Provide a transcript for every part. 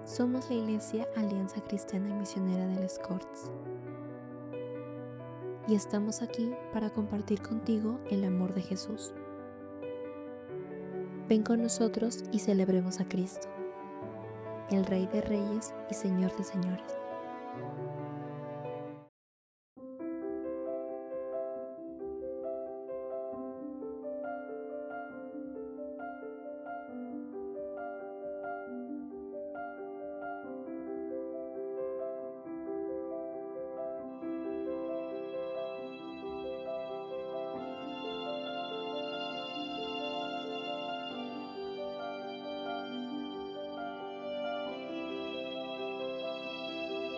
Somos la Iglesia Alianza Cristiana Misionera de Les Corts y estamos aquí para compartir contigo el amor de Jesús. Ven con nosotros y celebremos a Cristo, el Rey de Reyes y Señor de Señores.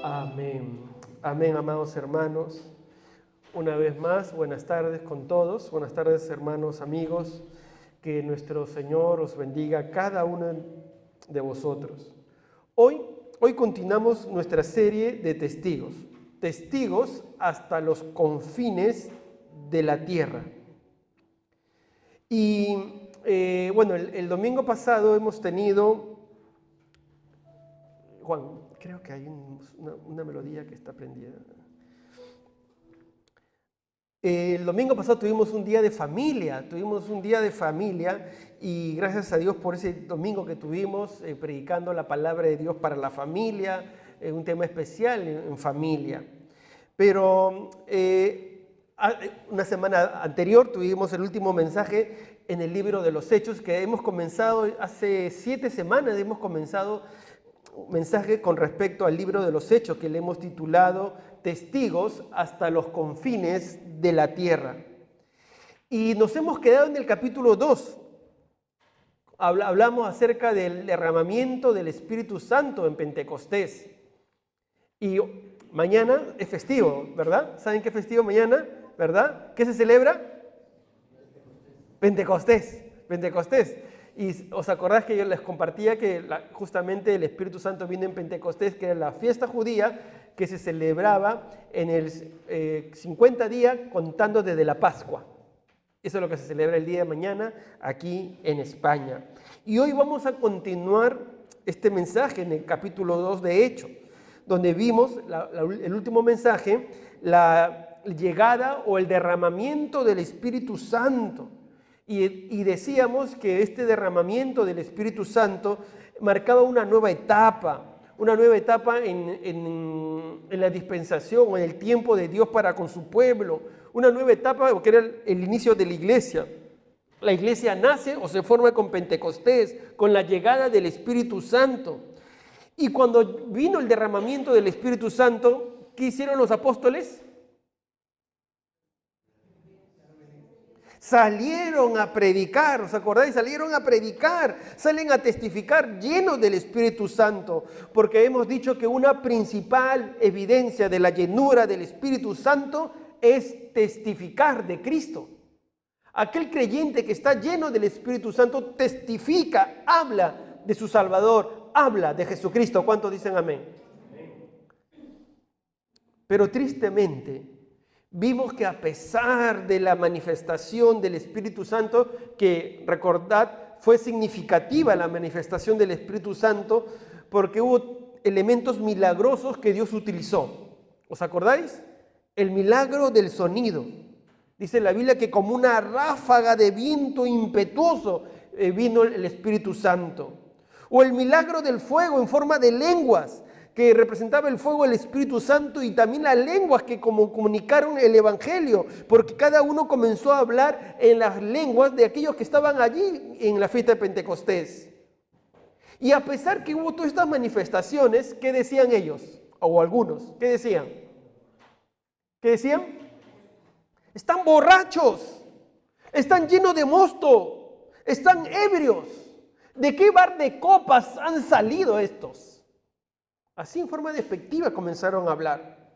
Amén. Amén, amados hermanos. Una vez más, buenas tardes con todos. Buenas tardes, hermanos, amigos. Que nuestro Señor os bendiga a cada uno de vosotros. Hoy continuamos nuestra serie de testigos. Testigos hasta los confines de la tierra. Y el domingo pasado hemos tenido... Juan, creo que hay una melodía que está prendida. El domingo pasado tuvimos un día de familia, y gracias a Dios por ese domingo que tuvimos predicando la palabra de Dios para la familia, un tema especial en familia. Pero una semana anterior tuvimos el último mensaje en el libro de los Hechos que hemos comenzado hace 7 semanas, hemos comenzado un mensaje con respecto al libro de los Hechos que le hemos titulado Testigos hasta los confines de la tierra. Y nos hemos quedado en el capítulo 2. Hablamos acerca del derramamiento del Espíritu Santo en Pentecostés. Y mañana es festivo, ¿verdad? ¿Saben qué es festivo mañana? ¿Verdad? ¿Qué se celebra? Pentecostés. Y os acordás que yo les compartía que justamente el Espíritu Santo vino en Pentecostés, que era la fiesta judía que se celebraba en el 50 días contando desde la Pascua. Eso es lo que se celebra el día de mañana aquí en España. Y hoy vamos a continuar este mensaje en el capítulo 2 de Hechos, donde vimos el último mensaje, la llegada o el derramamiento del Espíritu Santo. Y decíamos que este derramamiento del Espíritu Santo marcaba una nueva etapa en la dispensación o en el tiempo de Dios para con su pueblo, una nueva etapa que era el inicio de la iglesia. La iglesia nace o se forma con Pentecostés, con la llegada del Espíritu Santo. Y cuando vino el derramamiento del Espíritu Santo, ¿qué hicieron los apóstoles? Salieron a predicar, ¿os acordáis? Salen a testificar llenos del Espíritu Santo, porque hemos dicho que una principal evidencia de la llenura del Espíritu Santo es testificar de Cristo. Aquel creyente que está lleno del Espíritu Santo testifica, habla de su Salvador, habla de Jesucristo. ¿Cuántos dicen amén? Pero tristemente, vimos que a pesar de la manifestación del Espíritu Santo, que recordad fue significativa la manifestación del Espíritu Santo, porque hubo elementos milagrosos que Dios utilizó. ¿Os acordáis? El milagro del sonido. Dice la Biblia que como una ráfaga de viento impetuoso vino el Espíritu Santo. O el milagro del fuego en forma de lenguas, que representaba el fuego del Espíritu Santo, y también las lenguas que comunicaron el Evangelio, porque cada uno comenzó a hablar en las lenguas de aquellos que estaban allí en la fiesta de Pentecostés. Y a pesar que hubo todas estas manifestaciones, ¿qué decían ellos? O algunos, ¿qué decían? Están borrachos, están llenos de mosto, están ebrios. ¿De qué bar de copas han salido estos? Así en forma despectiva comenzaron a hablar.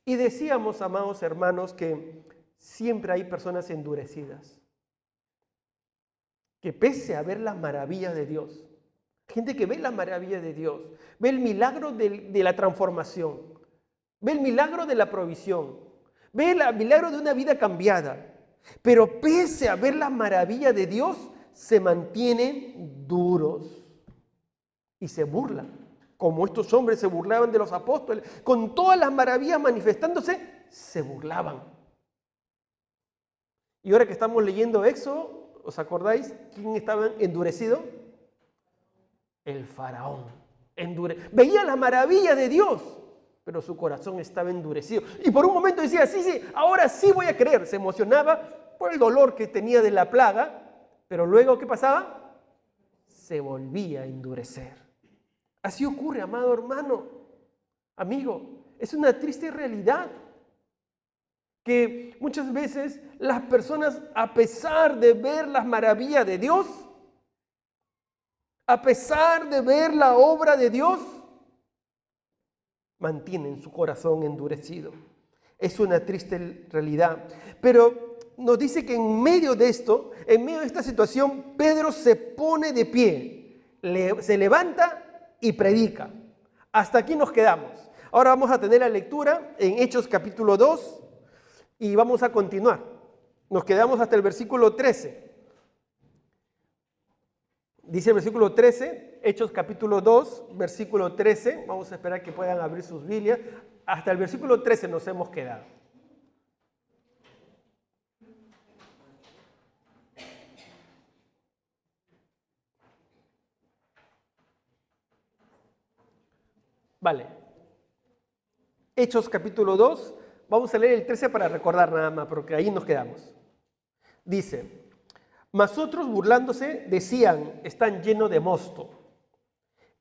Y decíamos, amados hermanos, que siempre hay personas endurecidas, que pese a ver las maravillas de Dios, gente que ve las maravillas de Dios, ve el milagro de la transformación, ve el milagro de la provisión, ve el milagro de una vida cambiada, pero pese a ver las maravillas de Dios, se mantienen duros y se burlan. como estos hombres se burlaban de los apóstoles, con todas las maravillas manifestándose, se burlaban. Y ahora que estamos leyendo Éxodo, ¿os acordáis quién estaba endurecido? El faraón. Veía la maravilla de Dios, pero su corazón estaba endurecido. Y por un momento decía, sí, ahora sí voy a creer. Se emocionaba por el dolor que tenía de la plaga, pero luego, ¿qué pasaba? Se volvía a endurecer. Así ocurre, amado hermano, amigo. Es una triste realidad que muchas veces las personas, a pesar de ver las maravillas de Dios, a pesar de ver la obra de Dios, mantienen su corazón endurecido. Es una triste realidad. Pero nos dice que en medio de esto, en medio de esta situación, Pedro se pone de pie, se levanta y predica. Hasta aquí nos quedamos. Ahora vamos a tener la lectura en Hechos capítulo 2 y vamos a continuar. Nos quedamos hasta el versículo 13. Dice el versículo 13, Hechos capítulo 2, versículo 13. Vamos a esperar que puedan abrir sus Biblias. Hasta el versículo 13 nos hemos quedado. Vale. Hechos capítulo 2. Vamos a leer el 13 para recordar nada más, porque ahí nos quedamos. Dice: mas otros burlándose decían, están llenos de mosto.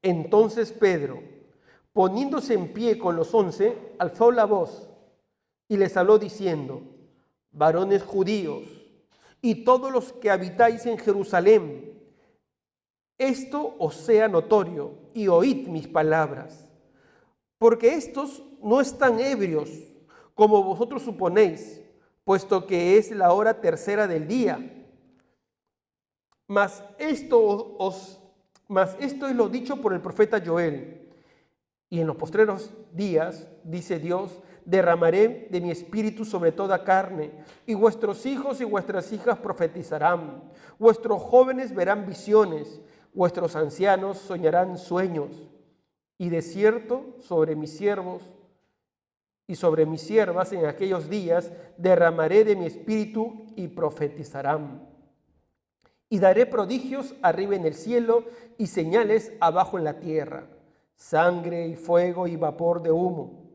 Entonces Pedro, poniéndose en pie con los 11, alzó la voz y les habló diciendo: varones judíos y todos los que habitáis en Jerusalén, esto os sea notorio y oíd mis palabras, porque estos no están ebrios como vosotros suponéis, puesto que es la hora tercera del día. Mas esto es lo dicho por el profeta Joel. Y en los postreros días, dice Dios, derramaré de mi espíritu sobre toda carne, y vuestros hijos y vuestras hijas profetizarán, vuestros jóvenes verán visiones, vuestros ancianos soñarán sueños, y de cierto sobre mis siervos y sobre mis siervas en aquellos días derramaré de mi espíritu y profetizarán. Y daré prodigios arriba en el cielo y señales abajo en la tierra, sangre y fuego y vapor de humo.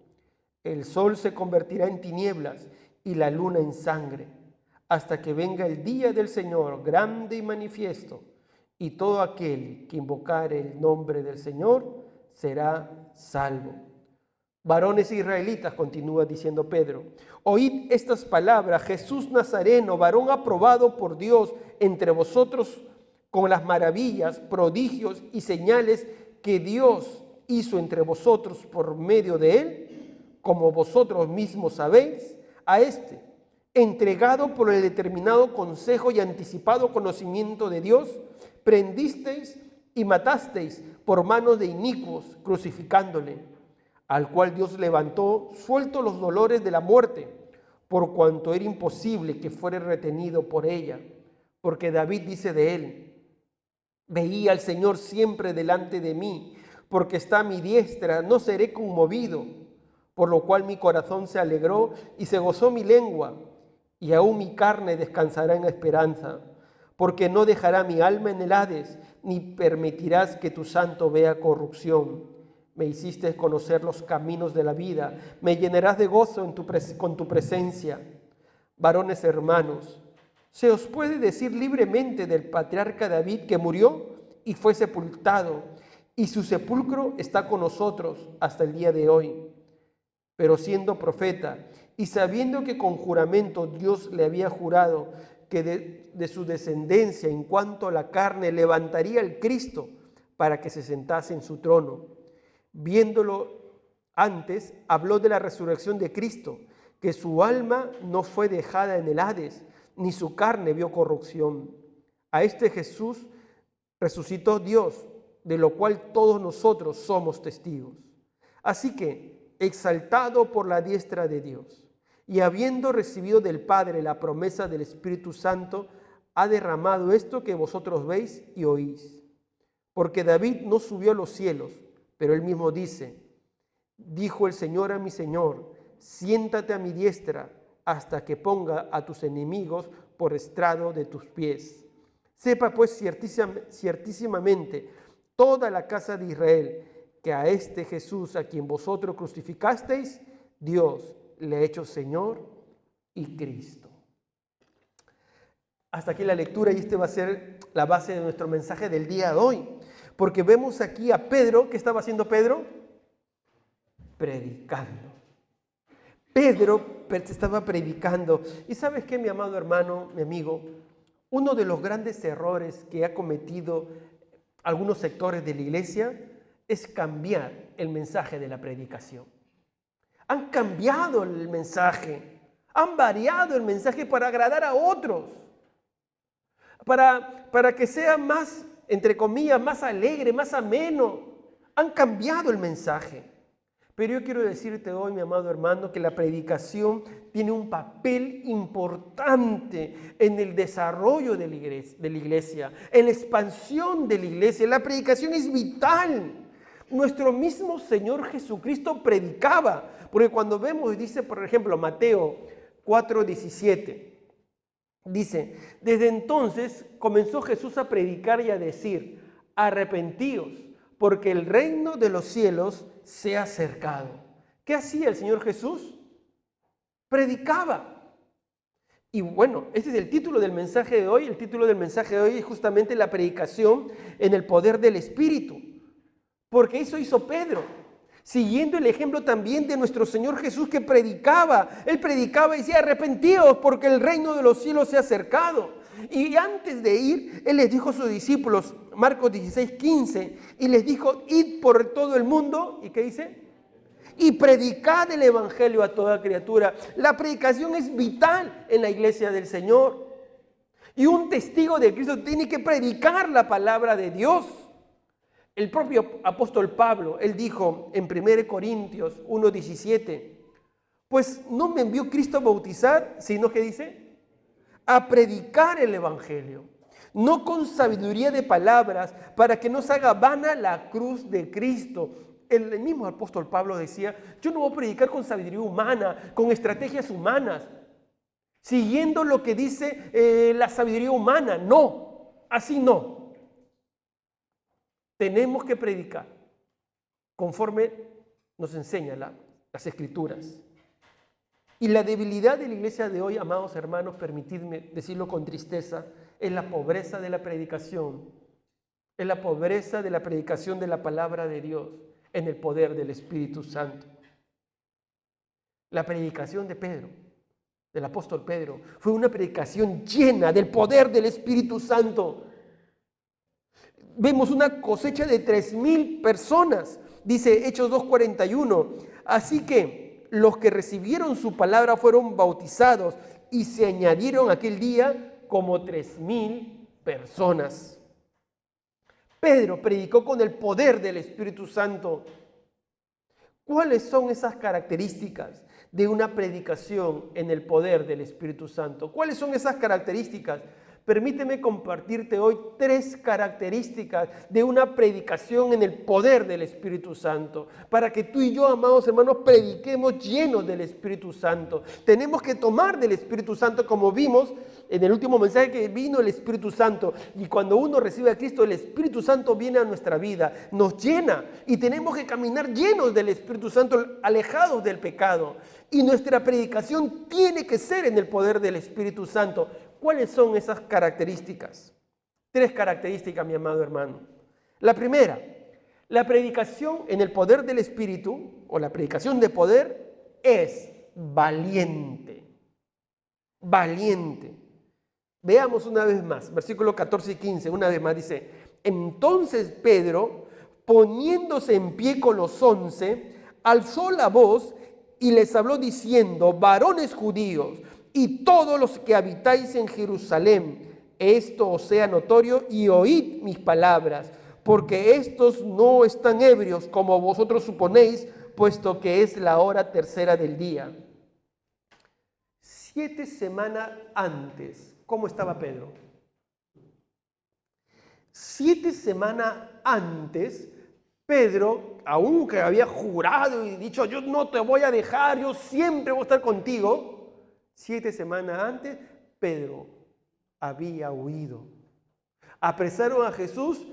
El sol se convertirá en tinieblas y la luna en sangre, hasta que venga el día del Señor grande y manifiesto, y todo aquel que invocare el nombre del Señor será salvo. Varones israelitas, continúa diciendo Pedro, oíd estas palabras: Jesús Nazareno, varón aprobado por Dios entre vosotros con las maravillas, prodigios y señales que Dios hizo entre vosotros por medio de él, como vosotros mismos sabéis, a este, entregado por el determinado consejo y anticipado conocimiento de Dios, prendisteis y matasteis por manos de inicuos, crucificándole, al cual Dios levantó, suelto los dolores de la muerte, por cuanto era imposible que fuera retenido por ella. Porque David dice de él: veía al Señor siempre delante de mí, porque está a mi diestra, no seré conmovido. Por lo cual mi corazón se alegró y se gozó mi lengua, y aún mi carne descansará en esperanza, porque no dejará mi alma en el Hades, ni permitirás que tu santo vea corrupción. Me hiciste conocer los caminos de la vida, me llenarás de gozo con tu presencia. Varones hermanos, ¿se os puede decir libremente del patriarca David, que murió y fue sepultado, y su sepulcro está con nosotros hasta el día de hoy? Pero siendo profeta y sabiendo que con juramento Dios le había jurado que de su descendencia en cuanto a la carne levantaría el Cristo para que se sentase en su trono, viéndolo antes, habló de la resurrección de Cristo, que su alma no fue dejada en el Hades, ni su carne vio corrupción. A este Jesús resucitó Dios, de lo cual todos nosotros somos testigos. Así que, exaltado por la diestra de Dios, y habiendo recibido del Padre la promesa del Espíritu Santo, ha derramado esto que vosotros veis y oís. Porque David no subió a los cielos, Pero él mismo dice, dijo el Señor a mi Señor, siéntate a mi diestra hasta que ponga a tus enemigos por estrado de tus pies. Sepa pues ciertísimamente toda la casa de Israel que a este Jesús a quien vosotros crucificasteis, Dios le ha hecho Señor y Cristo. Hasta aquí la lectura y este va a ser la base de nuestro mensaje del día de hoy. Porque vemos aquí a Pedro. ¿Qué estaba haciendo Pedro? Predicando. Pedro estaba predicando. ¿Y sabes qué, mi amado hermano, mi amigo? Uno de los grandes errores que ha cometido algunos sectores de la iglesia es cambiar el mensaje de la predicación. Han cambiado el mensaje, han variado el mensaje para agradar a otros, para que sea más, entre comillas, más alegre, más ameno. Han cambiado el mensaje. Pero yo quiero decirte hoy, mi amado hermano, que la predicación tiene un papel importante en el desarrollo de la iglesia, en la expansión de la iglesia. La predicación es vital. Nuestro mismo Señor Jesucristo predicaba, porque cuando vemos, dice por ejemplo Mateo 4:17, dice, desde entonces comenzó Jesús a predicar y a decir, arrepentíos, porque el reino de los cielos se ha acercado. ¿Qué hacía el Señor Jesús? Predicaba. Y bueno, este es el título del mensaje de hoy. El título del mensaje de hoy es justamente la predicación en el poder del Espíritu. Porque eso hizo Pedro, siguiendo el ejemplo también de nuestro Señor Jesús que predicaba. Él predicaba y decía, arrepentíos porque el reino de los cielos se ha acercado. Y antes de ir, Él les dijo a sus discípulos, Marcos 16:15, y les dijo, id por todo el mundo, ¿y qué dice? Y predicad el evangelio a toda criatura. La predicación es vital en la iglesia del Señor. Y un testigo de Cristo tiene que predicar la palabra de Dios. El propio apóstol Pablo, él dijo en 1 Corintios 1:17, pues no me envió Cristo a bautizar, sino que dice, a predicar el evangelio, no con sabiduría de palabras, para que no se haga vana la cruz de Cristo. El mismo apóstol Pablo decía, yo no voy a predicar con sabiduría humana, con estrategias humanas, siguiendo lo que dice la sabiduría humana. No, así no. Tenemos que predicar conforme nos enseñan las Escrituras. Y la debilidad de la iglesia de hoy, amados hermanos, permitidme decirlo con tristeza, es la pobreza de la predicación. Es la pobreza de la predicación de la palabra de Dios en el poder del Espíritu Santo. La predicación de Pedro, del apóstol Pedro, fue una predicación llena del poder del Espíritu Santo. Vemos una cosecha de 3,000 personas, dice Hechos 2:41. Así que los que recibieron su palabra fueron bautizados y se añadieron aquel día como 3,000 personas. Pedro predicó con el poder del Espíritu Santo. ¿Cuáles son esas características de una predicación en el poder del Espíritu Santo? ¿Cuáles son esas características? Permíteme compartirte hoy 3 características de una predicación en el poder del Espíritu Santo, para que tú y yo, amados hermanos, prediquemos llenos del Espíritu Santo. Tenemos que tomar del Espíritu Santo, como vimos en el último mensaje, que vino el Espíritu Santo. Y cuando uno recibe a Cristo, el Espíritu Santo viene a nuestra vida, nos llena, y tenemos que caminar llenos del Espíritu Santo, alejados del pecado. Y nuestra predicación tiene que ser en el poder del Espíritu Santo. ¿Cuáles son esas características? 3 características, mi amado hermano. La primera, la predicación en el poder del Espíritu, o la predicación de poder, es valiente. Valiente. Veamos una vez más, versículos 14 y 15, una vez más dice, entonces Pedro, poniéndose en pie con los 11, alzó la voz y les habló diciendo, varones judíos, y todos los que habitáis en Jerusalén, esto os sea notorio y oíd mis palabras, porque estos no están ebrios como vosotros suponéis, puesto que es la hora tercera del día. 7 semanas antes, ¿cómo estaba Pedro? 7 semanas antes, Pedro, aunque había jurado y dicho, yo no te voy a dejar, yo siempre voy a estar contigo, 7 semanas antes, Pedro había huido. Apresaron a Jesús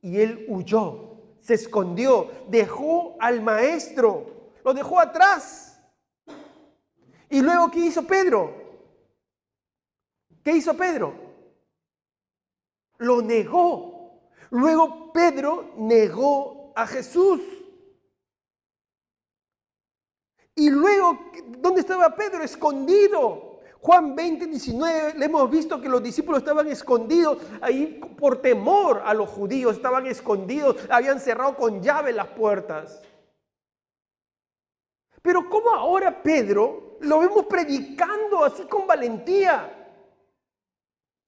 y él huyó, se escondió, dejó al maestro, lo dejó atrás. Y luego, ¿qué hizo Pedro? ¿Qué hizo Pedro? Lo negó. Luego Pedro negó a Jesús. Y luego, ¿dónde estaba Pedro? Escondido. Juan 20, 19, le hemos visto que los discípulos estaban escondidos ahí por temor a los judíos, estaban escondidos, habían cerrado con llave las puertas. Pero ¿cómo ahora Pedro lo vemos predicando así con valentía?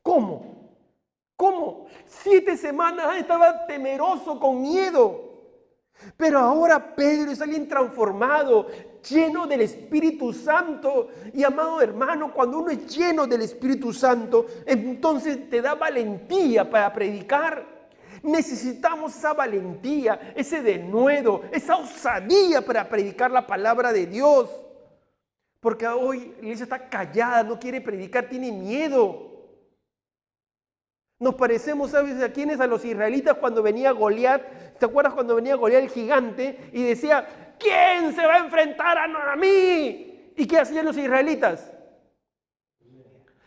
¿Cómo? ¿Cómo? 7 semanas estaba temeroso, con miedo. Pero ahora Pedro es alguien transformado, lleno del Espíritu Santo. Y amado hermano, cuando uno es lleno del Espíritu Santo, entonces te da valentía para predicar. Necesitamos esa valentía, ese denuedo, esa osadía para predicar la palabra de Dios. Porque hoy la iglesia está callada, no quiere predicar, tiene miedo. Nos parecemos, ¿sabes a quiénes? A los israelitas cuando venía Goliat. ¿Te acuerdas cuando venía Goliat el gigante y decía, ¿quién se va a enfrentar a mí? ¿Y qué hacían los israelitas?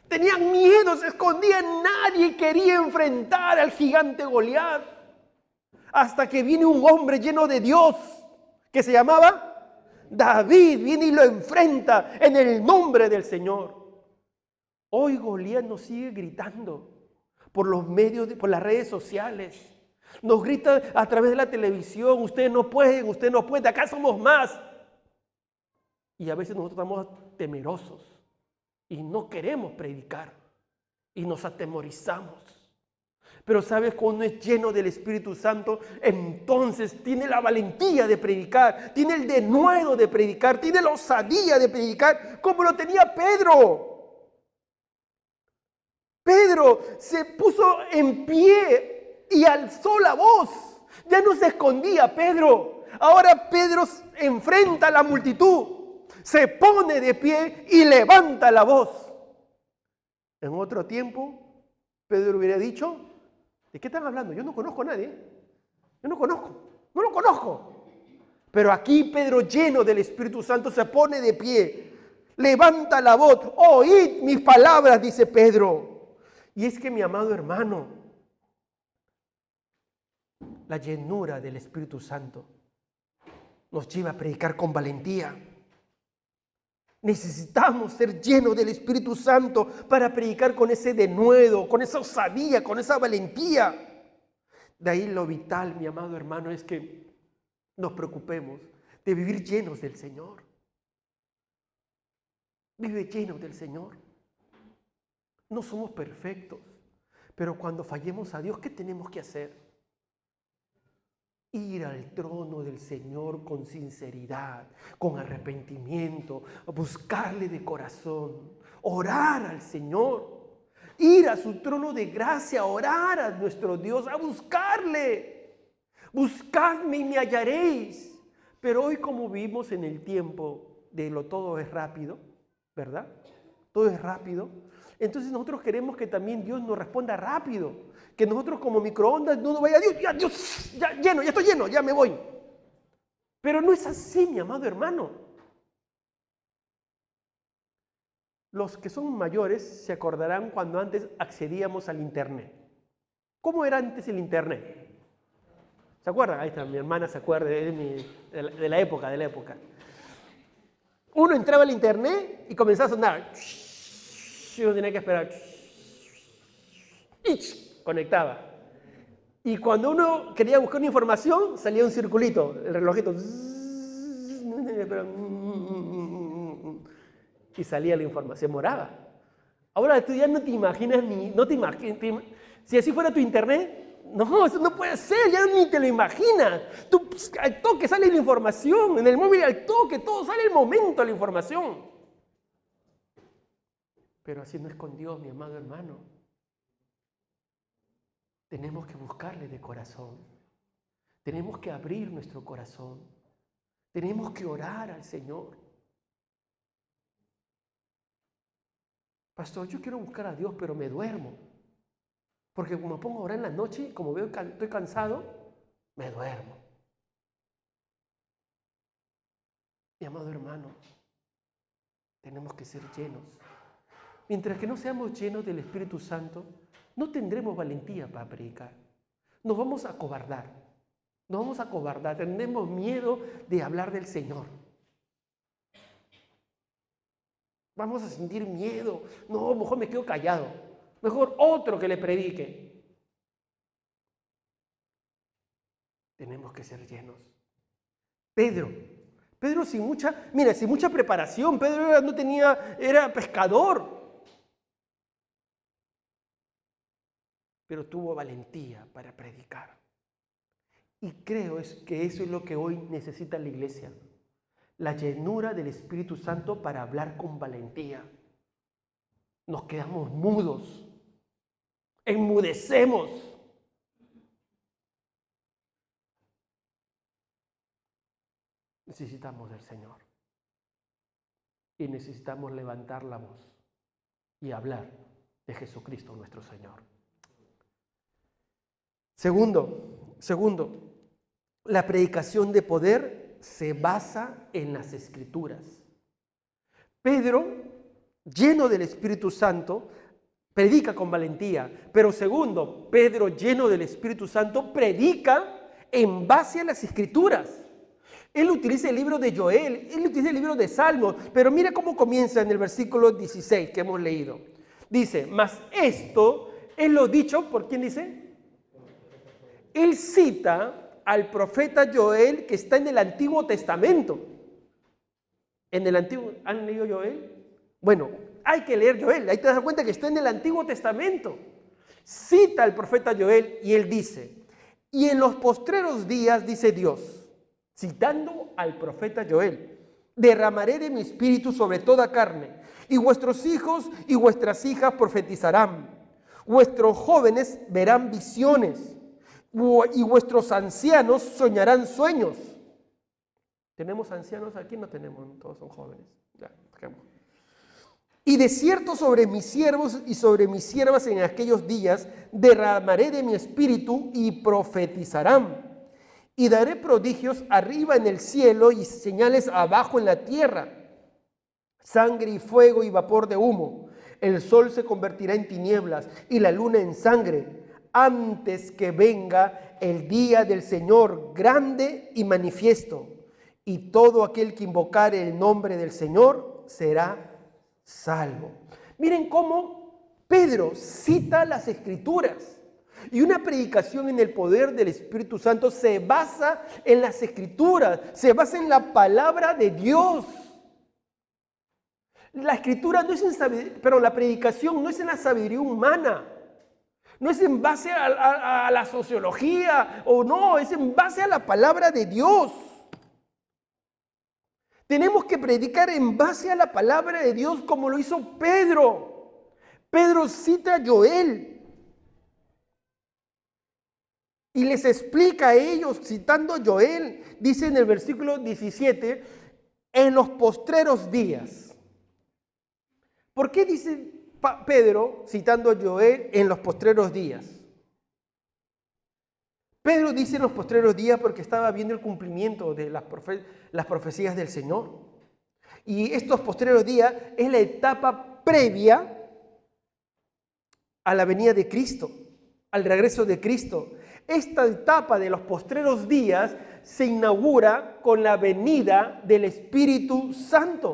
Tenían miedo, se escondían, nadie quería enfrentar al gigante Goliat. Hasta que viene un hombre lleno de Dios, que se llamaba David, viene y lo enfrenta en el nombre del Señor. Hoy Goliat nos sigue gritando por los medios, por las redes sociales. Nos grita a través de la televisión, ustedes no pueden, acá somos más. Y a veces nosotros estamos temerosos y no queremos predicar y nos atemorizamos. Pero sabes, cuando uno es lleno del Espíritu Santo, entonces tiene la valentía de predicar, tiene el denuedo de predicar, tiene la osadía de predicar, como lo tenía Pedro. Pedro se puso en pie y alzó la voz. Ya no se escondía Pedro. Ahora Pedro enfrenta a la multitud, se pone de pie y levanta la voz. En otro tiempo, Pedro hubiera dicho, ¿de qué están hablando? Yo no conozco a nadie. Yo no lo conozco. Pero aquí Pedro, lleno del Espíritu Santo, se pone de pie, levanta la voz. Oíd mis palabras, dice Pedro. Y es que, mi amado hermano, la llenura del Espíritu Santo nos lleva a predicar con valentía. Necesitamos ser llenos del Espíritu Santo para predicar con ese denuedo, con esa osadía, con esa valentía. De ahí lo vital, mi amado hermano, es que nos preocupemos de vivir llenos del Señor. Vive llenos del Señor. No somos perfectos, pero cuando fallemos a Dios, ¿qué tenemos que hacer? Ir al trono del Señor con sinceridad, con arrepentimiento, buscarle de corazón, orar al Señor, ir a su trono de gracia, orar a nuestro Dios, a buscarle. Buscadme y me hallaréis. Pero hoy, como vivimos en el tiempo de lo todo es rápido, ¿verdad? Todo es rápido. Entonces nosotros queremos que también Dios nos responda rápido. Que nosotros como microondas no nos vaya Dios, ya lleno, ya estoy lleno, ya me voy. Pero no es así, mi amado hermano. Los que son mayores se acordarán cuando antes accedíamos al internet. ¿Cómo era antes el internet? ¿Se acuerdan? Ahí está, mi hermana se acuerda de la época. Uno entraba al internet y comenzaba a sonar. Uno tenía que esperar. Y conectaba. Y cuando uno quería buscar una información, salía un circulito, el relojito. Y salía la información, se moraba. Ahora tú ya no te imaginas si así fuera tu internet, no, eso no puede ser, ya ni te lo imaginas. Tú, al toque sale la información, en el móvil al toque, todo sale al momento la información. Pero así no es con Dios, mi amado hermano. Tenemos que buscarle de corazón. Tenemos que abrir nuestro corazón. Tenemos que orar al Señor. Pastor, yo quiero buscar a Dios, pero me duermo. Porque como me pongo a orar en la noche, como veo que estoy cansado, me duermo. Mi amado hermano, tenemos que ser llenos. Mientras que no seamos llenos del Espíritu Santo, no tendremos valentía para predicar. Nos vamos a acobardar. Tenemos miedo de hablar del Señor. Vamos a sentir miedo. No, mejor me quedo callado. Mejor otro que le predique. Tenemos que ser llenos. Pedro sin mucha preparación. Pedro era pescador. Pero tuvo valentía para predicar. Y creo que eso es lo que hoy necesita la iglesia. La llenura del Espíritu Santo para hablar con valentía. Nos quedamos mudos. Enmudecemos. Necesitamos del Señor. Y necesitamos levantar la voz y hablar de Jesucristo nuestro Señor. Segundo, la predicación de poder se basa en las Escrituras. Pedro, lleno del Espíritu Santo, predica con valentía. Pero segundo, Pedro, lleno del Espíritu Santo, predica en base a las Escrituras. Él utiliza el libro de Joel, él utiliza el libro de Salmos, pero mira cómo comienza en el versículo 16 que hemos leído. Dice, mas esto es lo dicho, ¿por quién dice? Él cita al profeta Joel que está en el Antiguo Testamento. ¿Han leído Joel? Bueno, hay que leer Joel, ahí te das cuenta que está en el Antiguo Testamento. Cita al profeta Joel y él dice, y en los postreros días, dice Dios, citando al profeta Joel, derramaré de mi espíritu sobre toda carne, y vuestros hijos y vuestras hijas profetizarán, vuestros jóvenes verán visiones, y vuestros ancianos soñarán sueños. ¿Tenemos ancianos aquí? No tenemos, todos son jóvenes. Ya, dejemos. Y de cierto sobre mis siervos y sobre mis siervas en aquellos días derramaré de mi espíritu y profetizarán. Y daré prodigios arriba en el cielo y señales abajo en la tierra, sangre y fuego y vapor de humo. El sol se convertirá en tinieblas y la luna en sangre, antes que venga el día del Señor grande y manifiesto. Y todo aquel que invocare el nombre del Señor será salvo. Miren cómo Pedro cita las Escrituras. Y una predicación en el poder del Espíritu Santo se basa en las Escrituras, se basa en la palabra de Dios. La Escritura no es la predicación no es en la sabiduría humana. No es en base a la sociología, o no, es en base a la palabra de Dios. Tenemos que predicar en base a la palabra de Dios como lo hizo Pedro. Pedro cita a Joel y les explica a ellos, citando a Joel, dice en el versículo 17, en los postreros días. ¿Por qué dice Pedro, citando a Joel, en los postreros días? Pedro dice en los postreros días porque estaba viendo el cumplimiento de las profecías del Señor. Y estos postreros días es la etapa previa a la venida de Cristo, al regreso de Cristo. Esta etapa de los postreros días se inaugura con la venida del Espíritu Santo.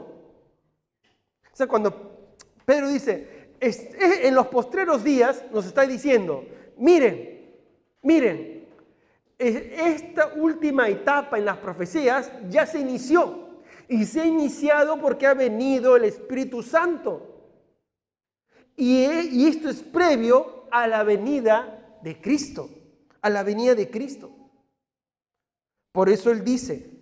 O sea, cuando Pedro dice, en los postreros días, nos está diciendo, miren, esta última etapa en las profecías ya se inició. Y se ha iniciado porque ha venido el Espíritu Santo. Y esto es previo a la venida de Cristo. A la venida de Cristo. Por eso él dice,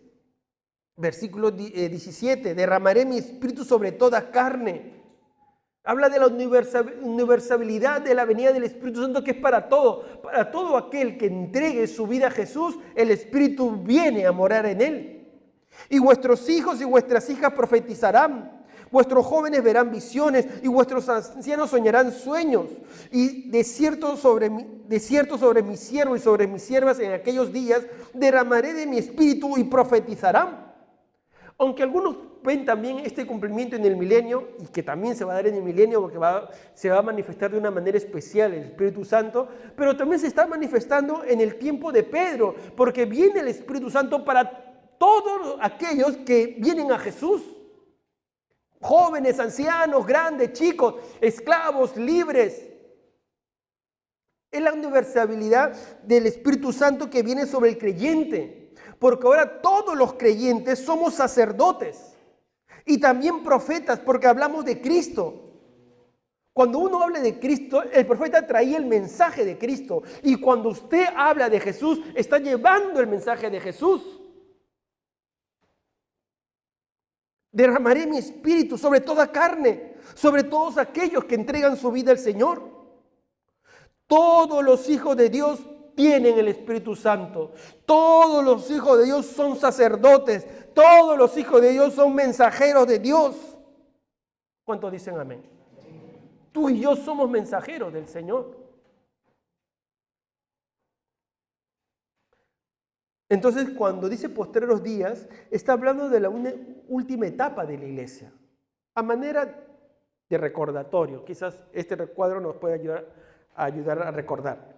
versículo 17, derramaré mi espíritu sobre toda carne. Habla de la universalidad de la venida del Espíritu Santo, que es para todo aquel que entregue su vida a Jesús, el Espíritu viene a morar en él. Y vuestros hijos y vuestras hijas profetizarán, vuestros jóvenes verán visiones y vuestros ancianos soñarán sueños. Y de cierto sobre mis siervos y sobre mis siervas en aquellos días derramaré de mi Espíritu y profetizarán. Aunque algunos ven también este cumplimiento en el milenio, y que también se va a dar en el milenio porque se va a manifestar de una manera especial el Espíritu Santo, pero también se está manifestando en el tiempo de Pedro, porque viene el Espíritu Santo para todos aquellos que vienen a Jesús. Jóvenes, ancianos, grandes, chicos, esclavos, libres. Es la universalidad del Espíritu Santo que viene sobre el creyente, porque ahora todos los creyentes somos sacerdotes. Y también profetas, porque hablamos de Cristo. Cuando uno habla de Cristo, el profeta traía el mensaje de Cristo. Y cuando usted habla de Jesús, está llevando el mensaje de Jesús. Derramaré mi espíritu sobre toda carne, sobre todos aquellos que entregan su vida al Señor. Todos los hijos de Dios tienen el Espíritu Santo. Todos los hijos de Dios son sacerdotes. Todos los hijos de Dios son mensajeros de Dios. ¿Cuántos dicen amén? Tú y yo somos mensajeros del Señor. Entonces, cuando dice postreros días, está hablando de la última etapa de la iglesia. A manera de recordatorio. Quizás este recuadro nos puede ayudar a recordar.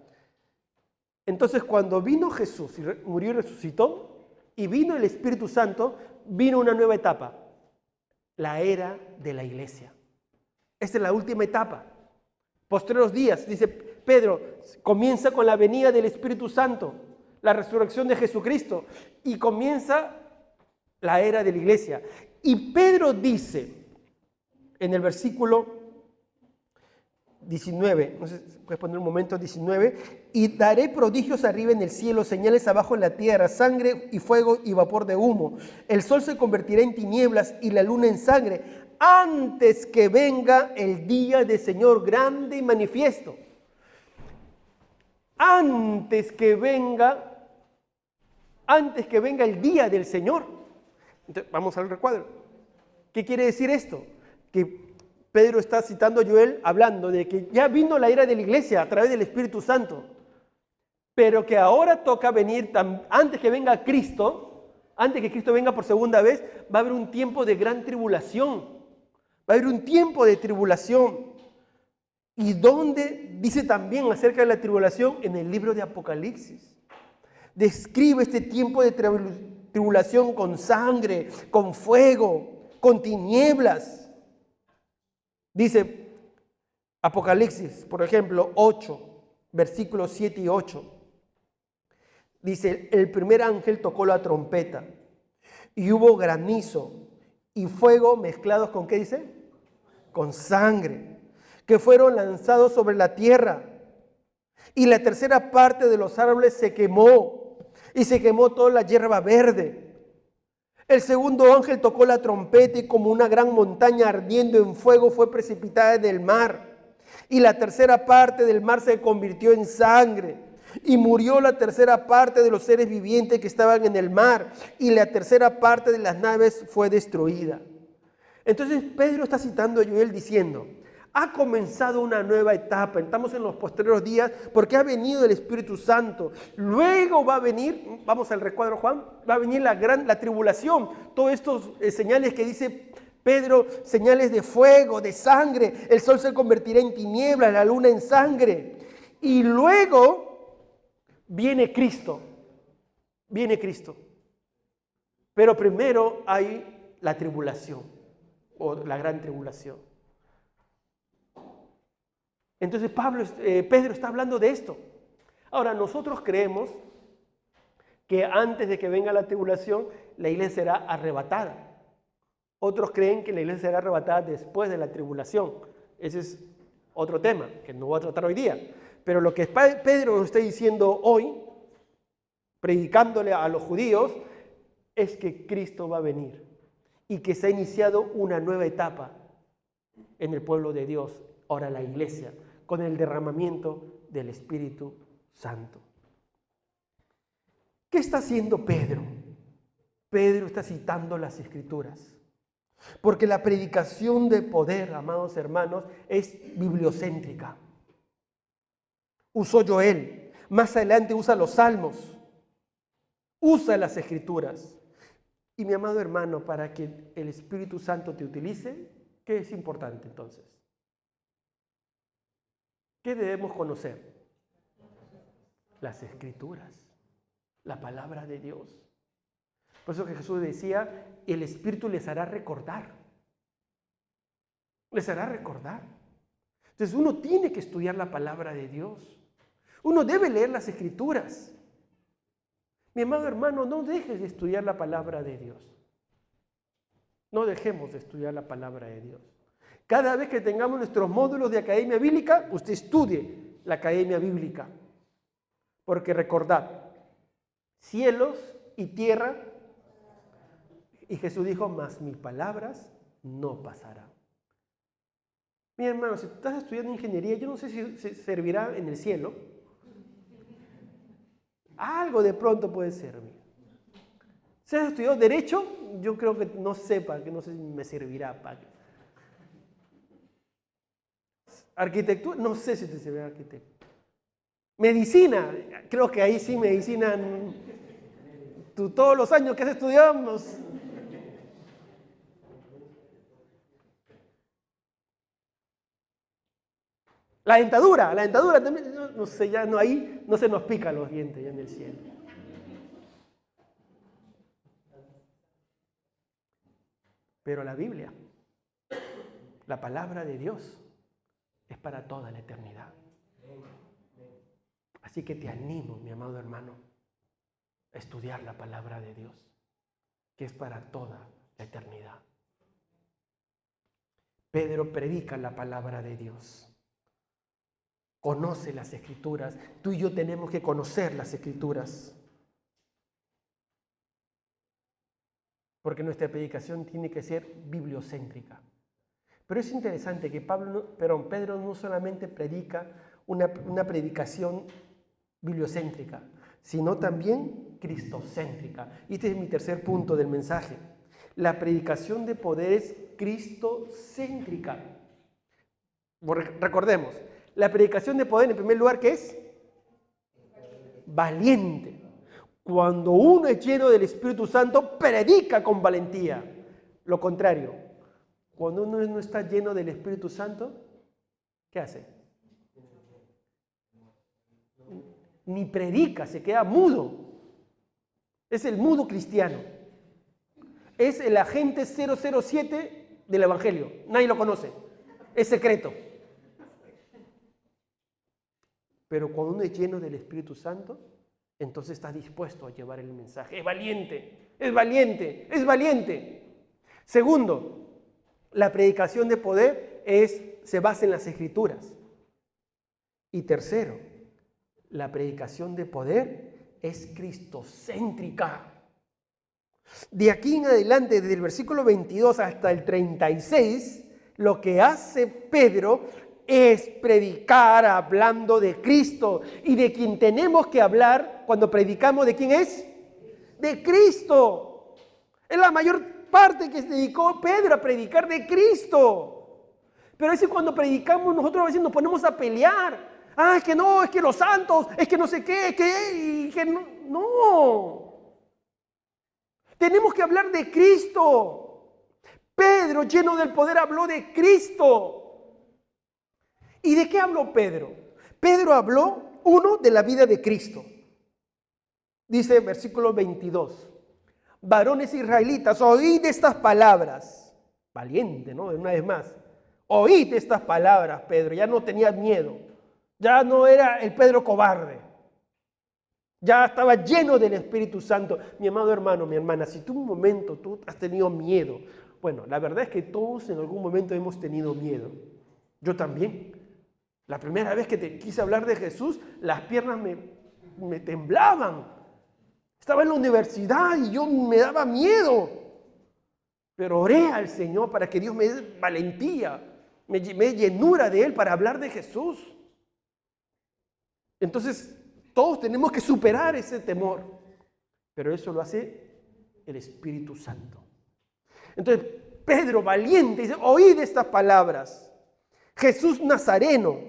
Entonces, cuando vino Jesús, murió y resucitó, y vino el Espíritu Santo, vino una nueva etapa, la era de la iglesia. Esta es la última etapa. Postreros días, dice Pedro, comienza con la venida del Espíritu Santo, la resurrección de Jesucristo, y comienza la era de la iglesia. Y Pedro dice, en el versículo 19, no sé si puedes poner un momento, 19, y daré prodigios arriba en el cielo, señales abajo en la tierra, sangre y fuego y vapor de humo. El sol se convertirá en tinieblas y la luna en sangre, antes que venga el día del Señor grande y manifiesto. Antes que venga el día del Señor. Entonces, vamos al recuadro. ¿Qué quiere decir esto? Que Pedro está citando a Joel hablando de que ya vino la era de la iglesia a través del Espíritu Santo, pero que ahora toca venir, antes que venga Cristo, antes que Cristo venga por segunda vez, va a haber un tiempo de gran tribulación, va a haber un tiempo de tribulación. ¿Y dónde dice también acerca de la tribulación? En el libro de Apocalipsis. Describe este tiempo de tribulación con sangre, con fuego, con tinieblas. Dice Apocalipsis, por ejemplo, 8, versículos 7 y 8. Dice, el primer ángel tocó la trompeta y hubo granizo y fuego mezclados con, ¿qué dice? Con sangre, que fueron lanzados sobre la tierra. Y la tercera parte de los árboles se quemó y se quemó toda la hierba verde. El segundo ángel tocó la trompeta y como una gran montaña ardiendo en fuego fue precipitada en el mar. Y la tercera parte del mar se convirtió en sangre. Y murió la tercera parte de los seres vivientes que estaban en el mar. Y la tercera parte de las naves fue destruida. Entonces Pedro está citando a Joel diciendo, ha comenzado una nueva etapa, estamos en los postreros días porque ha venido el Espíritu Santo. Luego va a venir, vamos al recuadro Juan, va a venir la tribulación. Todos estos señales que dice Pedro, señales de fuego, de sangre. El sol se convertirá en tinieblas, la luna en sangre. Y luego viene Cristo, Pero primero hay la tribulación o la gran tribulación. Entonces Pedro está hablando de esto. Ahora, nosotros creemos que antes de que venga la tribulación, la iglesia será arrebatada. Otros creen que la iglesia será arrebatada después de la tribulación. Ese es otro tema que no voy a tratar hoy día. Pero lo que Pedro nos está diciendo hoy, predicándole a los judíos, es que Cristo va a venir y que se ha iniciado una nueva etapa. en el pueblo de Dios, ahora la iglesia, con el derramamiento del Espíritu Santo. ¿Qué está haciendo Pedro? Pedro está citando las Escrituras. Porque la predicación de poder, amados hermanos, es bibliocéntrica. Usó Joel, más adelante usa los Salmos, usa las Escrituras. Y mi amado hermano, para que el Espíritu Santo te utilice, ¿qué es importante entonces? ¿Qué debemos conocer? Las Escrituras, la palabra de Dios. Por eso que Jesús decía, el Espíritu les hará recordar. Les hará recordar. Entonces uno tiene que estudiar la palabra de Dios. Uno debe leer las Escrituras. Mi amado hermano, no dejes de estudiar la palabra de Dios. No dejemos de estudiar la palabra de Dios. Cada vez que tengamos nuestros módulos de academia bíblica, usted estudie la academia bíblica. Porque recordad, cielos y tierra, y Jesús dijo, mas mis palabras no pasarán. Mi hermano, si tú estás estudiando ingeniería, yo no sé si se servirá en el cielo. Algo de pronto puede servir. Si has estudiado derecho, yo creo que no sepa, que no sé si me servirá para. Arquitectura, no sé si te servirá arquitecto. Medicina, creo que ahí sí medicina. Tú todos los años que has estudiado, la dentadura también, no sé, ya no, ahí no se nos pican los dientes ya en el cielo. Pero la Biblia, la palabra de Dios, es para toda la eternidad. Así que te animo, mi amado hermano, a estudiar la palabra de Dios, que es para toda la eternidad. Pedro predica la palabra de Dios. Conoce las Escrituras. Tú y yo tenemos que conocer las Escrituras. Porque nuestra predicación tiene que ser bibliocéntrica. Pero es interesante que Pedro no solamente predica una predicación bibliocéntrica, sino también cristocéntrica. Y este es mi tercer punto del mensaje. La predicación de poder es cristocéntrica. Recordemos, la predicación de poder, en primer lugar, ¿qué es? Valiente. Cuando uno es lleno del Espíritu Santo, predica con valentía. Lo contrario, cuando uno no está lleno del Espíritu Santo, ¿qué hace? Ni predica, se queda mudo. Es el mudo cristiano. Es el agente 007 del Evangelio. Nadie lo conoce. Es secreto. Pero cuando uno es lleno del Espíritu Santo, entonces está dispuesto a llevar el mensaje. Es valiente, es valiente, es valiente. Segundo, la predicación de poder se basa en las Escrituras. Y tercero, la predicación de poder es cristocéntrica. De aquí en adelante, desde el versículo 22 hasta el 36, lo que hace Pedro es predicar hablando de Cristo. Y de quien tenemos que hablar cuando predicamos, ¿de quién es? De Cristo. Es la mayor parte que se dedicó Pedro a predicar de Cristo. Pero es que cuando predicamos nosotros a veces nos ponemos a pelear. Ah, es que no, es que los santos, es que no sé qué, es que no. No. Tenemos que hablar de Cristo. Pedro, lleno del poder, habló de Cristo. ¿Y de qué habló Pedro? Pedro habló, uno, de la vida de Cristo. Dice versículo 22. Varones israelitas, oíd estas palabras. Valiente, ¿no? Una vez más. Oíd estas palabras, Pedro. Ya no tenía miedo. Ya no era el Pedro cobarde. Ya estaba lleno del Espíritu Santo. Mi amado hermano, mi hermana, si tú un momento tú has tenido miedo. Bueno, la verdad es que todos en algún momento hemos tenido miedo. Yo también. La primera vez que te quise hablar de Jesús, las piernas me temblaban. Estaba en la universidad y yo me daba miedo. Pero oré al Señor para que Dios me dé valentía. me llenura de Él para hablar de Jesús. Entonces, todos tenemos que superar ese temor, pero eso lo hace el Espíritu Santo. Entonces, Pedro, valiente, dice, oíd estas palabras. Jesús Nazareno,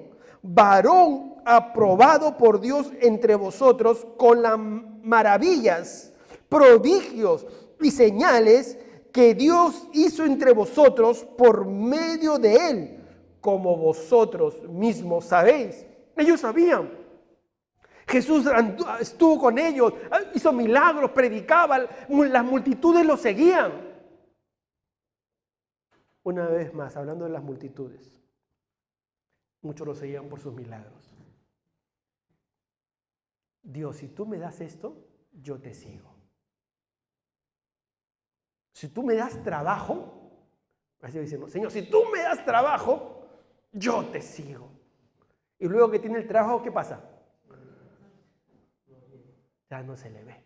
varón aprobado por Dios entre vosotros con las maravillas, prodigios y señales que Dios hizo entre vosotros por medio de Él, como vosotros mismos sabéis. Ellos sabían. Jesús estuvo con ellos, hizo milagros, predicaba, las multitudes lo seguían. Una vez más, hablando de las multitudes, muchos lo seguían por sus milagros. Dios, si tú me das esto, yo te sigo. Si tú me das trabajo, así diciendo, Señor, si tú me das trabajo, yo te sigo. Y luego que tiene el trabajo, ¿qué pasa? Ya no se le ve.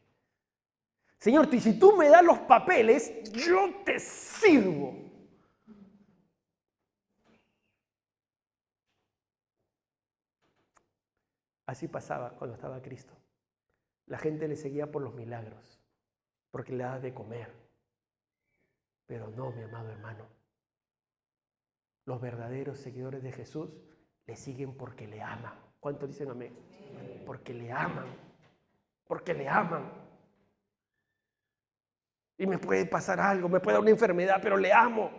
Señor, si tú me das los papeles, yo te sirvo. Así pasaba cuando estaba Cristo. La gente le seguía por los milagros, porque le daba de comer. Pero no, mi amado hermano. Los verdaderos seguidores de Jesús le siguen porque le aman. ¿Cuántos dicen amén? Porque le aman. Porque le aman. Y me puede pasar algo, me puede dar una enfermedad, pero le amo.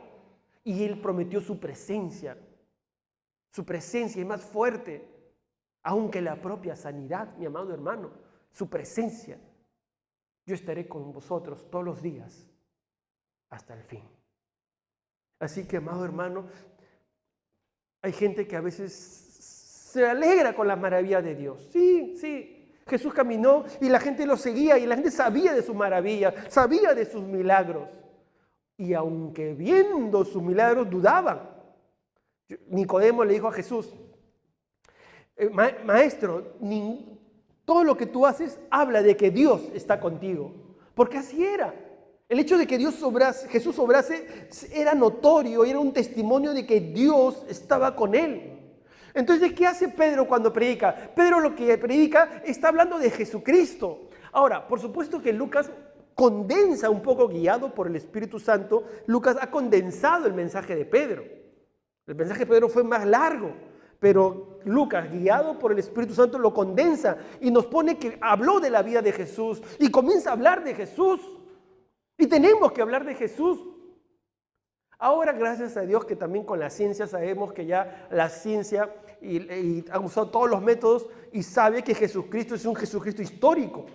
Y Él prometió su presencia. Su presencia es más fuerte, aunque la propia sanidad, mi amado hermano, su presencia. Yo estaré con vosotros todos los días hasta el fin. Así que, amado hermano, hay gente que a veces se alegra con la maravilla de Dios. Sí, sí. Jesús caminó y la gente lo seguía y la gente sabía de sus maravillas, sabía de sus milagros. Y aunque viendo sus milagros dudaban. Nicodemo le dijo a Jesús, Maestro, todo lo que tú haces habla de que Dios está contigo. Porque así era. El hecho de que Jesús obrase era notorio, era un testimonio de que Dios estaba con él. Entonces, ¿qué hace Pedro cuando predica? Pedro lo que predica está hablando de Jesucristo. Ahora, por supuesto que Lucas condensa un poco, guiado por el Espíritu Santo. Lucas ha condensado el mensaje de Pedro. El mensaje de Pedro fue más largo, pero Lucas, guiado por el Espíritu Santo, lo condensa y nos pone que habló de la vida de Jesús y comienza a hablar de Jesús. Y tenemos que hablar de Jesús. Ahora, gracias a Dios que también con la ciencia sabemos que ya la ciencia y ha usado todos los métodos y sabe que Jesucristo es un Jesucristo histórico,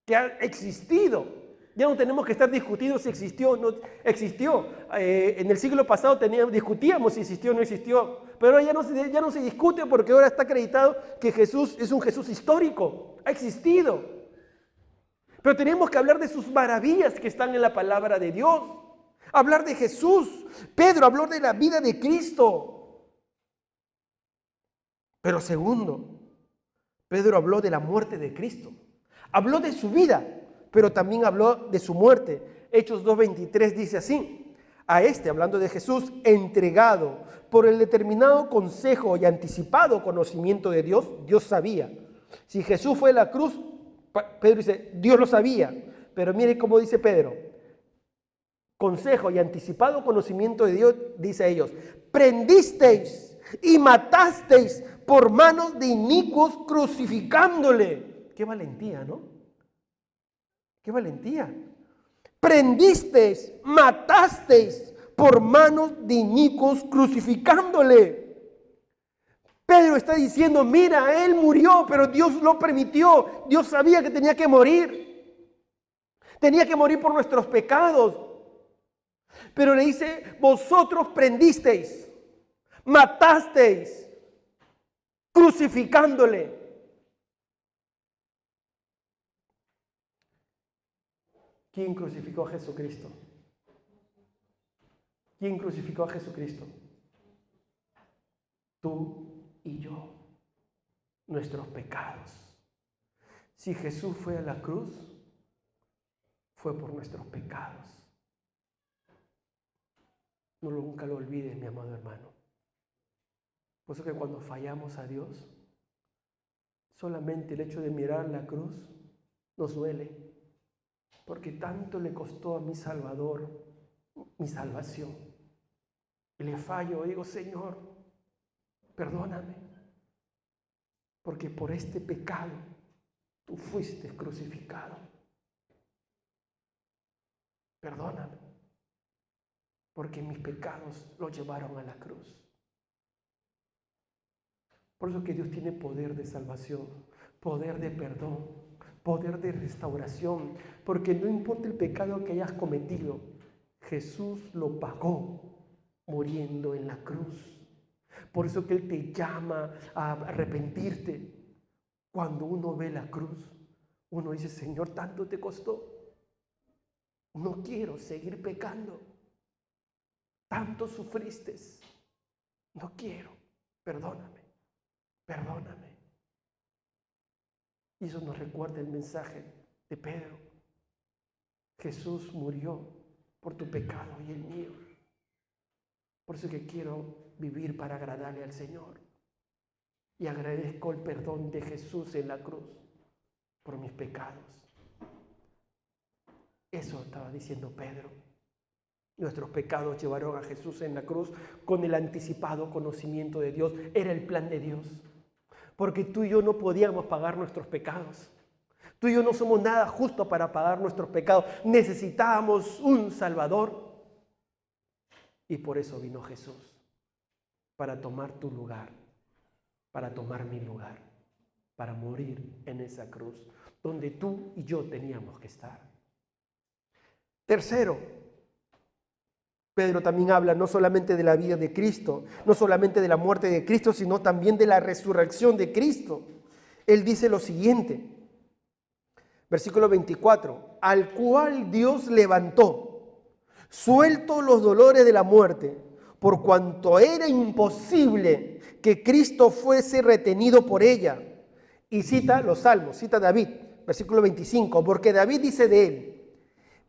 que ha existido. Ya no tenemos que estar discutiendo si existió o no existió. En el siglo pasado discutíamos si existió o no existió, pero ya no se discute porque ahora está acreditado que Jesús es un Jesús histórico, ha existido. Pero tenemos que hablar de sus maravillas que están en la palabra de Dios. Hablar de Jesús. Pedro habló de la vida de Cristo. Pero segundo, Pedro habló de la muerte de Cristo. Habló de su vida, pero también habló de su muerte. Hechos 2:23 dice así: a este, hablando de Jesús, entregado por el determinado consejo y anticipado conocimiento de Dios, Dios sabía. Si Jesús fue a la cruz, Pedro dice, Dios lo sabía. Pero mire cómo dice Pedro: consejo y anticipado conocimiento de Dios, dice a ellos, prendisteis y matasteis por manos de inicuos crucificándole. Qué valentía, ¿no? Qué valentía. Prendisteis, matasteis por manos de inicuos crucificándole. Pedro está diciendo, mira, él murió, pero Dios lo permitió. Dios sabía que tenía que morir. Tenía que morir por nuestros pecados. Pero le dice, vosotros prendisteis, matasteis, crucificándole. ¿Quién crucificó a Jesucristo? ¿Quién crucificó a Jesucristo? Tú y yo, nuestros pecados. Si Jesús fue a la cruz, fue por nuestros pecados. Nunca lo olvides, mi amado hermano. Por eso que cuando fallamos a Dios, solamente el hecho de mirar la cruz nos duele, porque tanto le costó a mi Salvador mi salvación. Y le fallo, digo, Señor, perdóname, porque por este pecado tú fuiste crucificado. Perdóname, porque mis pecados los llevaron a la cruz. Por eso que Dios tiene poder de salvación, poder de perdón, poder de restauración, porque no importa el pecado que hayas cometido, Jesús lo pagó muriendo en la cruz. Por eso que Él te llama a arrepentirte. Cuando uno ve la cruz, uno dice, Señor, tanto te costó. No quiero seguir pecando. Tanto sufriste. No quiero. Perdóname. Perdóname. Y eso nos recuerda el mensaje de Pedro. Jesús murió por tu pecado y el mío. Por eso que quiero vivir para agradarle al Señor. Y agradezco el perdón de Jesús en la cruz por mis pecados. Eso estaba diciendo Pedro. Nuestros pecados llevaron a Jesús en la cruz con el anticipado conocimiento de Dios. Era el plan de Dios. Porque tú y yo no podíamos pagar nuestros pecados. Tú y yo no somos nada justo para pagar nuestros pecados. Necesitábamos un Salvador. Y por eso vino Jesús. Para tomar tu lugar. Para tomar mi lugar. Para morir en esa cruz. Donde tú y yo teníamos que estar. Tercero, Pedro también habla no solamente de la vida de Cristo, no solamente de la muerte de Cristo, sino también de la resurrección de Cristo. Él dice lo siguiente, versículo 24, al cual Dios levantó, suelto los dolores de la muerte, por cuanto era imposible que Cristo fuese retenido por ella. Y cita los salmos, cita David, versículo 25, porque David dice de él,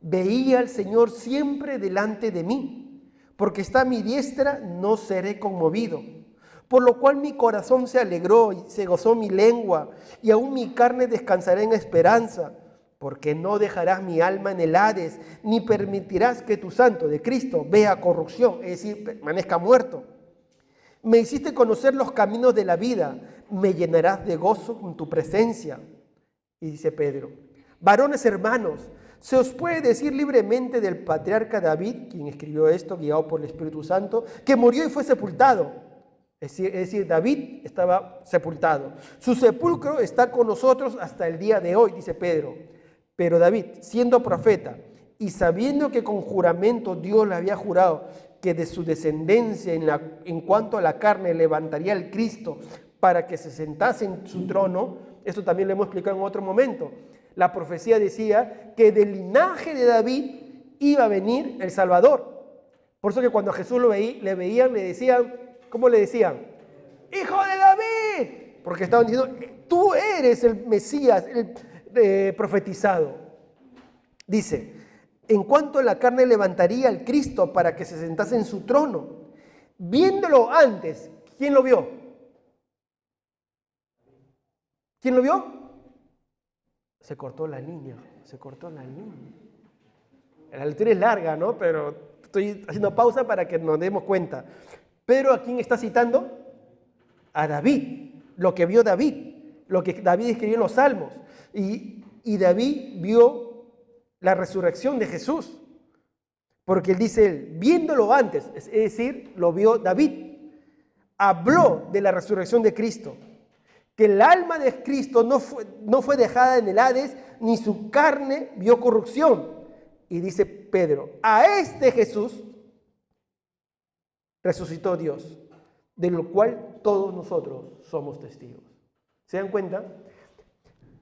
veía al Señor siempre delante de mí, porque está a mi diestra, no seré conmovido. Por lo cual mi corazón se alegró y se gozó mi lengua, y aún mi carne descansará en esperanza, porque no dejarás mi alma en el Hades, ni permitirás que tu santo de Cristo vea corrupción, es decir, permanezca muerto. Me hiciste conocer los caminos de la vida, me llenarás de gozo con tu presencia. Y dice Pedro, varones hermanos, se os puede decir libremente del patriarca David, quien escribió esto, guiado por el Espíritu Santo, que murió y fue sepultado. Es decir, David estaba sepultado. Su sepulcro está con nosotros hasta el día de hoy, dice Pedro. Pero David, siendo profeta y sabiendo que con juramento Dios le había jurado que de su descendencia en cuanto a la carne levantaría al Cristo para que se sentase en su trono, esto también lo hemos explicado en otro momento. La profecía decía que del linaje de David iba a venir el Salvador. Por eso que cuando a Jesús le veían, le decían, ¿cómo le decían? ¡Hijo de David! Porque estaban diciendo, tú eres el Mesías, el profetizado. Dice, en cuanto a la carne levantaría al Cristo para que se sentase en su trono. Viéndolo antes, ¿quién lo vio? ¿Quién lo vio? Se cortó la línea. La lectura es larga, ¿no? Pero estoy haciendo pausa para que nos demos cuenta. Pero ¿a quién está citando? A David, lo que vio David, lo que David escribió en los Salmos. Y David vio la resurrección de Jesús. Porque él dice, viéndolo antes, es decir, lo vio David. Habló de la resurrección de Cristo. Que el alma de Cristo no fue dejada en el Hades, ni su carne vio corrupción. Y dice Pedro, a este Jesús resucitó Dios, de lo cual todos nosotros somos testigos. ¿Se dan cuenta?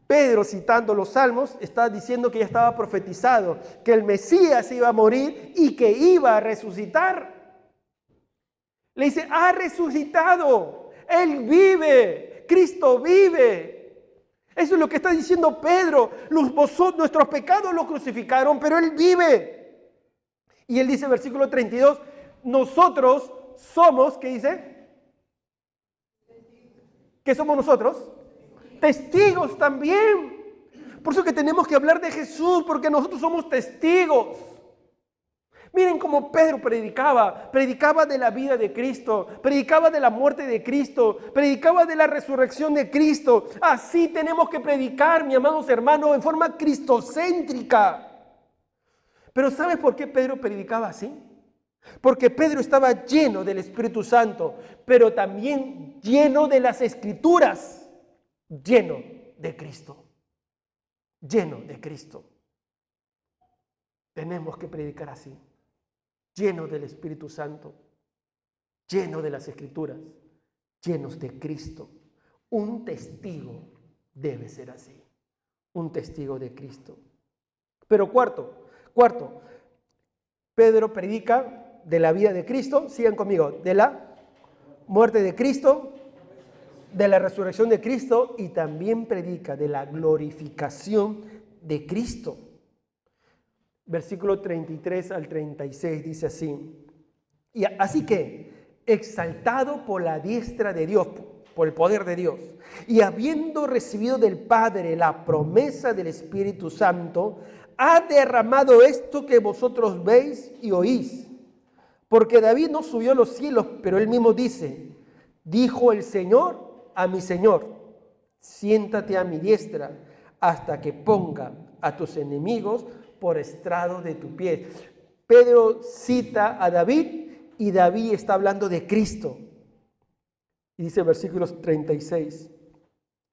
Pedro, citando los Salmos, está diciendo que ya estaba profetizado, que el Mesías iba a morir y que iba a resucitar. Le dice, ha resucitado, Él vive. Cristo vive. Eso es lo que está diciendo Pedro. Nuestros pecados los crucificaron, pero Él vive. Y Él dice, versículo 32, nosotros somos, ¿qué dice? ¿Qué somos nosotros? Testigos también. Por eso que tenemos que hablar de Jesús, porque nosotros somos testigos. Miren cómo Pedro predicaba de la vida de Cristo, predicaba de la muerte de Cristo, predicaba de la resurrección de Cristo. Así tenemos que predicar, mis amados hermanos, en forma cristocéntrica. Pero ¿sabes por qué Pedro predicaba así? Porque Pedro estaba lleno del Espíritu Santo, pero también lleno de las Escrituras, lleno de Cristo, lleno de Cristo. Tenemos que predicar así, lleno del Espíritu Santo, lleno de las Escrituras, llenos de Cristo. Un testigo debe ser así, un testigo de Cristo. Pero cuarto, Pedro predica de la vida de Cristo, sigan conmigo, de la muerte de Cristo, de la resurrección de Cristo, y también predica de la glorificación de Cristo. Versículo 33 al 36 dice así: y así que, exaltado por la diestra de Dios, por el poder de Dios, y habiendo recibido del Padre la promesa del Espíritu Santo, ha derramado esto que vosotros veis y oís. Porque David no subió a los cielos, pero él mismo dice: dijo el Señor a mi Señor, siéntate a mi diestra hasta que ponga a tus enemigos por estrado de tu pie. Pedro cita a David y David está hablando de Cristo. Y dice versículos 36,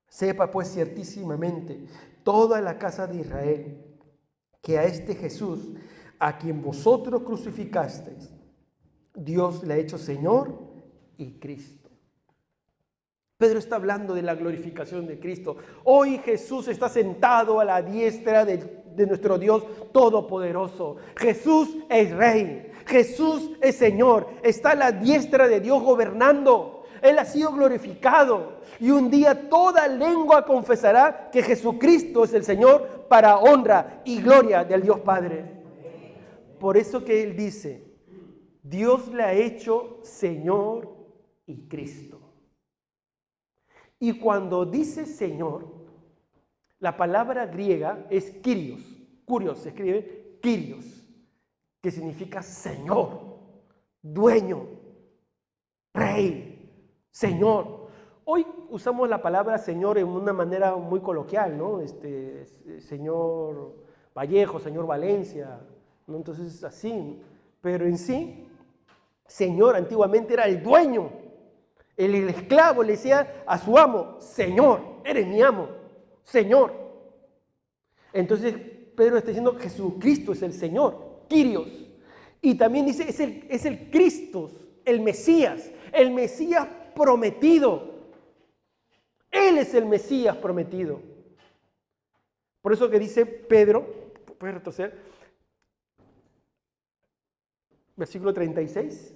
sepa pues ciertísimamente toda la casa de Israel que a este Jesús, a quien vosotros crucificasteis, Dios le ha hecho Señor y Cristo. Pedro está hablando de la glorificación de Cristo. Hoy Jesús está sentado a la diestra de nuestro Dios Todopoderoso. Jesús es Rey, Jesús es Señor, está a la diestra de Dios gobernando. Él ha sido glorificado y un día toda lengua confesará que Jesucristo es el Señor, para honra y gloria del Dios Padre. Por eso que Él dice: Dios le ha hecho Señor y Cristo. Y cuando dice Señor, la palabra griega es Kyrios. Curios, se escribe Kyrios, que significa Señor, dueño, Rey, Señor. Hoy usamos la palabra Señor en una manera muy coloquial, ¿no? Señor Vallejo, Señor Valencia, ¿no? Entonces así. Pero en sí, Señor antiguamente era el dueño. El esclavo le decía a su amo: Señor, eres mi amo, Señor. Entonces Pedro está diciendo: Jesucristo es el Señor, Kyrios. Y también dice: es el Cristo, el Mesías prometido. Él es el Mesías prometido. Por eso que dice Pedro, puedes retroceder, versículo 36.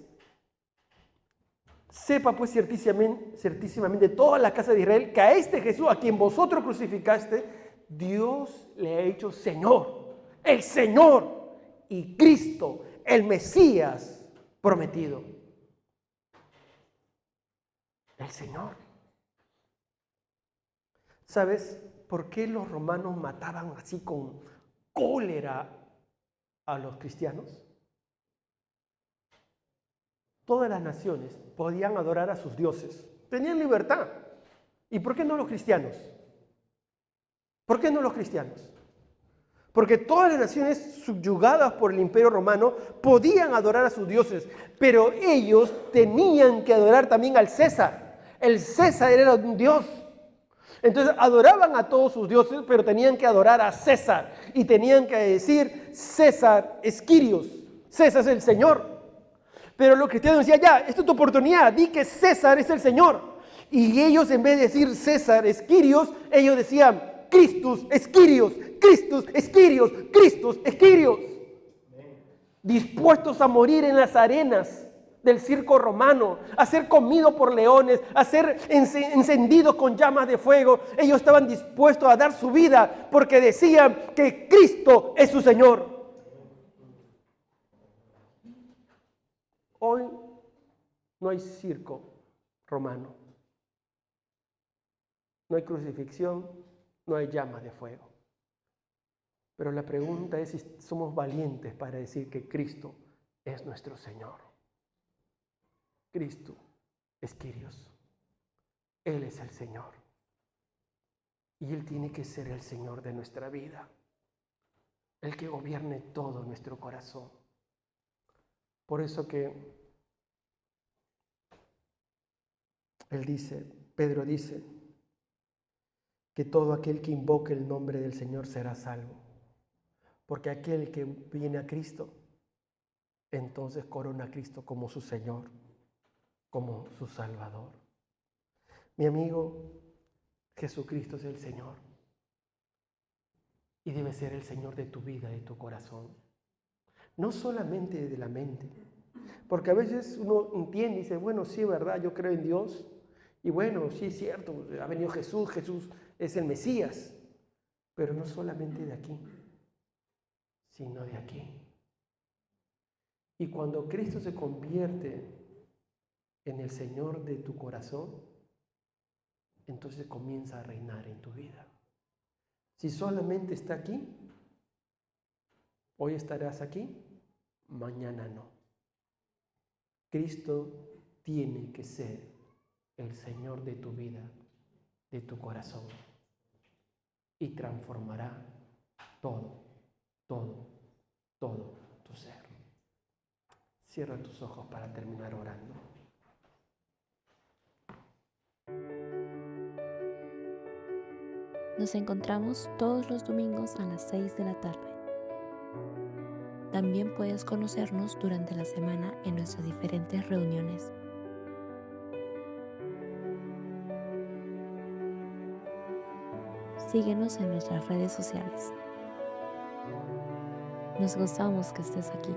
Sepa pues ciertísimamente toda la casa de Israel que a este Jesús, a quien vosotros crucificaste, Dios le ha hecho Señor, el Señor y Cristo, el Mesías prometido. El Señor. ¿Sabes por qué los romanos mataban así con cólera a los cristianos? Todas las naciones podían adorar a sus dioses, tenían libertad. ¿Y por qué no los cristianos? ¿Por qué no los cristianos? Porque todas las naciones subyugadas por el Imperio Romano podían adorar a sus dioses, pero ellos tenían que adorar también al César. El César era un dios. Entonces adoraban a todos sus dioses, pero tenían que adorar a César. Y tenían que decir: César es Kyrios, César es el Señor. Pero los cristianos decían: ya, esta es tu oportunidad, di que César es el Señor. Y ellos, en vez de decir César es Kyrios, ellos decían: Christus es Kyrios, Christus es Kyrios, Christus es Kyrios. Dispuestos a morir en las arenas del circo romano, a ser comidos por leones, a ser encendidos con llamas de fuego. Ellos estaban dispuestos a dar su vida porque decían que Cristo es su Señor. Hoy no hay circo romano. no hay crucifixión, no hay llama de fuego. Pero la pregunta es si somos valientes para decir que Cristo es nuestro Señor. Cristo es Kyrios. Él es el Señor. Y Él tiene que ser el Señor de nuestra vida. El que gobierne todo nuestro corazón. Por eso que Pedro dice, que todo aquel que invoque el nombre del Señor será salvo. Porque aquel que viene a Cristo, entonces corona a Cristo como su Señor, como su Salvador. Mi amigo, Jesucristo es el Señor. Y debe ser el Señor de tu vida, de tu corazón. No solamente de la mente. Porque a veces uno entiende y dice, bueno, sí, verdad, yo creo en Dios. Y bueno, sí es cierto, ha venido Jesús, Jesús es el Mesías. Pero no solamente de aquí, sino de aquí. Y cuando Cristo se convierte en el Señor de tu corazón, entonces comienza a reinar en tu vida. Si solamente está aquí, hoy estarás aquí, mañana no. Cristo tiene que ser el Señor de tu vida, de tu corazón, y transformará todo tu ser. Cierra tus ojos para terminar orando. Nos encontramos todos los domingos a las 6 de la tarde. También puedes conocernos durante la semana en nuestras diferentes reuniones. Síguenos en nuestras redes sociales. Nos gozamos que estés aquí.